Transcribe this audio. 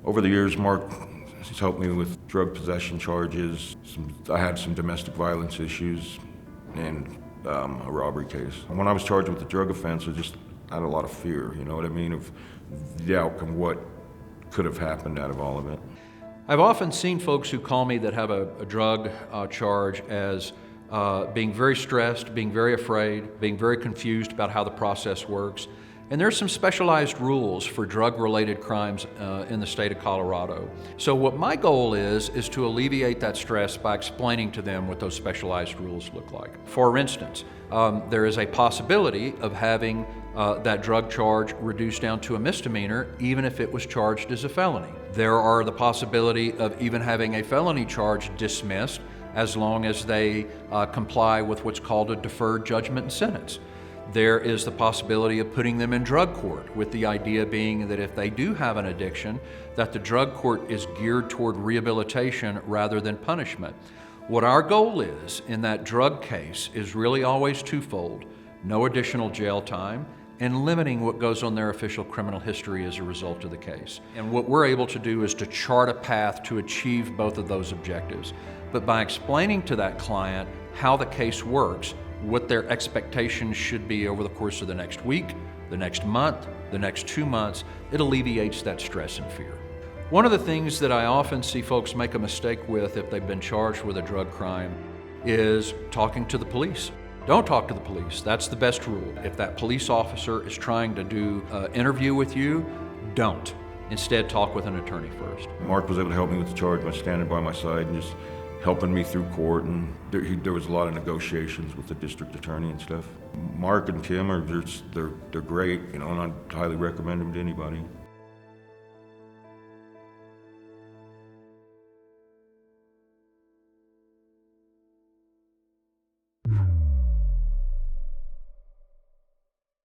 Over the years, Mark has helped me with drug possession charges. I had some domestic violence issues and a robbery case. When I was charged with the drug offense, I had a lot of fear, you know what I mean, of the outcome, what could have happened out of all of it. I've often seen folks who call me that have a drug charge as being very stressed, being very afraid, being very confused about how the process works. And there's some specialized rules for drug-related crimes in the state of Colorado. So what my goal is to alleviate that stress by explaining to them what those specialized rules look like. For instance, there is a possibility of having that drug charge reduced down to a misdemeanor, even if it was charged as a felony. There are the possibility of even having a felony charge dismissed as long as they comply with what's called a deferred judgment and sentence. There is the possibility of putting them in drug court, with the idea being that if they do have an addiction, that the drug court is geared toward rehabilitation rather than punishment. What our goal is in that drug case is really always twofold: no additional jail time and limiting what goes on their official criminal history as a result of the case. And what we're able to do is to chart a path to achieve both of those objectives. But by explaining to that client how the case works, what their expectations should be over the course of the next week, the next month, the next 2 months, it alleviates that stress and fear. One of the things that I often see folks make a mistake with if they've been charged with a drug crime is talking to the police. Don't talk to the police. That's the best rule. If that police officer is trying to do an interview with you, don't. Instead, talk with an attorney first. Mark was able to help me with the charge by standing by my side and just helping me through court, and there was a lot of negotiations with the district attorney and stuff. Mark and Kim they're great, you know, and I'd highly recommend them to anybody.